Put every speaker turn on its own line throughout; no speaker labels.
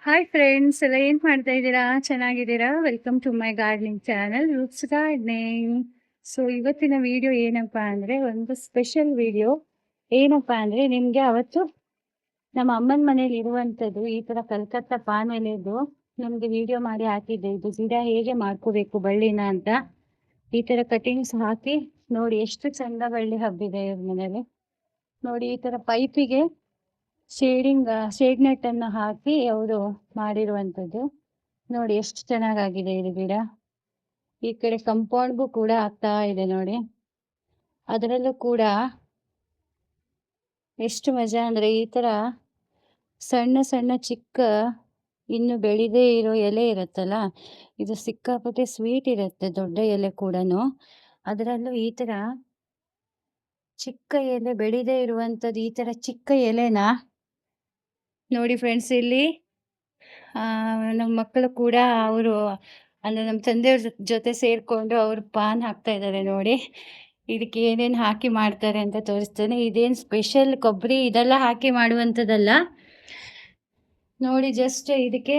Hi friends, ಎಲ್ಲ ಏನು ಮಾಡ್ತಾ ಇದ್ದೀರಾ? ಚೆನ್ನಾಗಿದ್ದೀರಾ? Welcome to my gardening channel roots gardening. So ಇವತ್ತಿನ ವಿಡಿಯೋ ಏನಪ್ಪ ಅಂದರೆ ಒಂದು ಸ್ಪೆಷಲ್ ವಿಡಿಯೋ. ಏನಪ್ಪ ಅಂದರೆ ನಿಮಗೆ ಅವತ್ತು ನಮ್ಮ ಅಮ್ಮನ ಮನೇಲಿ ಇರುವಂಥದ್ದು ಈ ಥರ ಕಲ್ಕತ್ತಾ ಪಾನ್ ಎಲೆದು ನಮಗೆ ವಿಡಿಯೋ ಮಾಡಿ ಹಾಕಿದ್ದೆ. ಇದು ಗಿಡ ಹೇಗೆ ಮಾಡ್ಕೋಬೇಕು ಬಳ್ಳಿನ ಅಂತ. ಈ ಥರ ಕಟಿಂಗ್ಸ್ ಹಾಕಿ ನೋಡಿ ಎಷ್ಟು ಚಂದ ಬಳ್ಳಿ ಹಬ್ಬಿದೆ ಇವ್ರ ಮನೇಲಿ. ನೋಡಿ ಈ ಥರ ಪೈಪಿಗೆ ಶೇಡ್ ನೆಟ್ ಅನ್ನು ಹಾಕಿ ಅವರು ಮಾಡಿರುವಂಥದ್ದು. ನೋಡಿ ಎಷ್ಟು ಚೆನ್ನಾಗಾಗಿದೆ ಇದು ಗಿಡ. ಈ ಕಡೆ ಕಂಪೌಂಡ್ಗೂ ಕೂಡ ಆಗ್ತಾ ಇದೆ ನೋಡಿ. ಅದರಲ್ಲೂ ಕೂಡ ಎಷ್ಟು ಮಜಾ ಅಂದರೆ ಈ ಥರ ಸಣ್ಣ ಸಣ್ಣ ಚಿಕ್ಕ ಇನ್ನು ಬೆಳೆದೇ ಇರೋ ಎಲೆ ಇರುತ್ತಲ್ಲ, ಇದು ಸಿಕ್ಕಾಪಟ್ಟೆ ಸ್ವೀಟ್ ಇರುತ್ತೆ. ದೊಡ್ಡ ಎಲೆ ಕೂಡ ಅದರಲ್ಲೂ ಈ ಥರ ಚಿಕ್ಕ ಎಲೆ ಬೆಳೆದೇ ಇರುವಂಥದ್ದು. ಈ ಥರ ಚಿಕ್ಕ ಎಲೆನ ನೋಡಿ ಫ್ರೆಂಡ್ಸ್, ಇಲ್ಲಿ ನಮ್ಮ ಮಕ್ಕಳು ಕೂಡ ಅವರು ಅಂದರೆ ನಮ್ಮ ತಂದೆಯವ್ರ ಜೊತೆ ಸೇರಿಕೊಂಡು ಅವರು ಪಾನ್ ಹಾಕ್ತಾ ಇದ್ದಾರೆ ನೋಡಿ. ಇದಕ್ಕೆ ಏನೇನು ಹಾಕಿ ಮಾಡ್ತಾರೆ ಅಂತ ತೋರಿಸ್ತೇನೆ. ಇದೇನು ಸ್ಪೆಷಲ್ ಕೊಬ್ಬರಿ ಇದೆಲ್ಲ ಹಾಕಿ ಮಾಡುವಂಥದ್ದಲ್ಲ ನೋಡಿ. ಜಸ್ಟ್ ಇದಕ್ಕೆ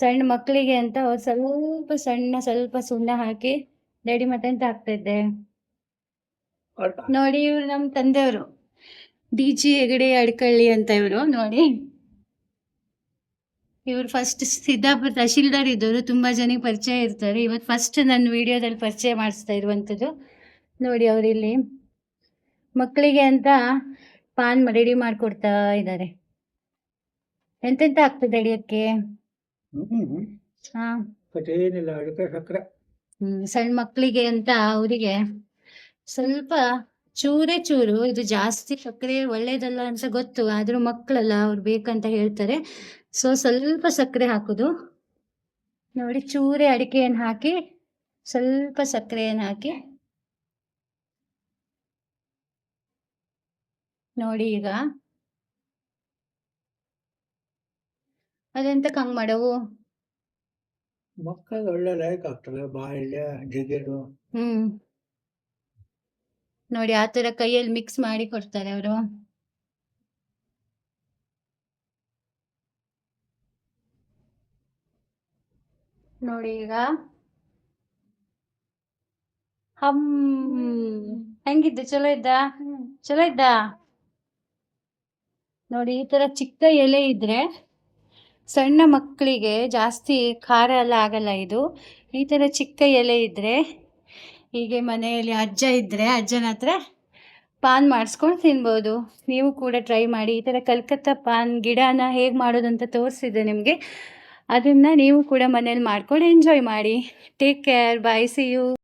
ಸಣ್ಣ ಮಕ್ಕಳಿಗೆ ಅಂತ ಸ್ವಲ್ಪ ಸುಣ್ಣ ಹಾಕಿ ರೆಡಿ ಮತ್ತೆ ಅಂತ ಹಾಕ್ತಿದ್ದೆ ನೋಡಿ. ಇವರು ನಮ್ಮ ತಂದೆಯವರು DG ಹೆಗಡೆ ಅಡ್ಕಳ್ಳಿ ಅಂತ ಇವರು ನೋಡಿ. ಇವರು ಫಸ್ಟ್ ಸಿದ್ದಾಪುರ ತಹಶೀಲ್ದಾರ್ ಇದ್ದವರು, ತುಂಬ ಜನಕ್ಕೆ ಪರಿಚಯ ಇರ್ತಾರೆ. ಇವತ್ತು ಫಸ್ಟ್ ನನ್ನ ವಿಡಿಯೋದಲ್ಲಿ ಪರಿಚಯ ಮಾಡಿಸ್ತಾ ಇರುವಂಥದ್ದು ನೋಡಿ. ಅವರಿಲ್ಲಿ ಮಕ್ಕಳಿಗೆ ಅಂತ ಪಾನ್ ರೆಡಿ ಮಾಡಿಕೊಡ್ತಾ ಇದ್ದಾರೆ. ಎಂತೆಂತ ಆಗ್ತದೆ ಅಡಿಯೋಕ್ಕೆ? ಹಾಂ, ಸಣ್ಣ ಮಕ್ಕಳಿಗೆ ಅಂತ ಅವರಿಗೆ ಸ್ವಲ್ಪ ಚೂರು, ಇದು ಜಾಸ್ತಿ ಸಕ್ಕರೆ ಒಳ್ಳೇದಲ್ಲ ಅಂತ ಗೊತ್ತು, ಆದರೂ ಮಕ್ಕಳಲ್ಲ ಅವ್ರು ಬೇಕಂತ ಹೇಳ್ತಾರೆ. ಸೊ ಸ್ವಲ್ಪ ಸಕ್ಕರೆ ಹಾಕೋದು ನೋಡಿ. ಚೂರೆ ಅಡಿಕೆಯನ್ನು ಹಾಕಿ ಸ್ವಲ್ಪ ಸಕ್ಕರೆಯನ್ನು ಹಾಕಿ ನೋಡಿ. ಈಗ ಅದೆಂತಕ್ಕೆ ಹಂಗೆ ಮಾಡವು?
ಮಕ್ಕಳು ಒಳ್ಳೆ ಲೈಕ್ ಆಗ್ತದೆ, ಬಾಯಿಲೆ ಜಿಗಿರು.
ನೋಡಿ ಆ ಥರ ಕೈಯಲ್ಲಿ ಮಿಕ್ಸ್ ಮಾಡಿ ಕೊಡ್ತಾರೆ ಅವರು. ನೋಡಿ ಈಗ ಹೆಂಗಿದ್ದು? ಚಲೋ ಇದ್ದ ನೋಡಿ. ಈ ಥರ ಚಿಕ್ಕ ಎಲೆ ಇದ್ರೆ ಸಣ್ಣ ಮಕ್ಕಳಿಗೆ ಜಾಸ್ತಿ ಖಾರ ಎಲ್ಲ ಆಗಲ್ಲ ಇದು. ಈ ಥರ ಚಿಕ್ಕ ಎಲೆ ಇದ್ದರೆ, ಹೀಗೆ ಮನೆಯಲ್ಲಿ ಅಜ್ಜ ಇದ್ದರೆ ಅಜ್ಜನ ಹತ್ರ ಪಾನ್ ಮಾಡಿಸ್ಕೊಂಡು ತಿನ್ಬೋದು. ನೀವು ಕೂಡ ಟ್ರೈ ಮಾಡಿ. ಈ ಥರ ಕಲ್ಕತ್ತಾ ಪಾನ್ ಗಿಡನ ಹೇಗೆ ಮಾಡೋದು ಅಂತ ತೋರಿಸಿದೆ ನಿಮಗೆ. ಅದನ್ನು ನೀವು ಕೂಡ ಮನೇಲಿ ಮಾಡ್ಕೊಂಡು ಎಂಜಾಯ್ ಮಾಡಿ. Take care, bye, see you.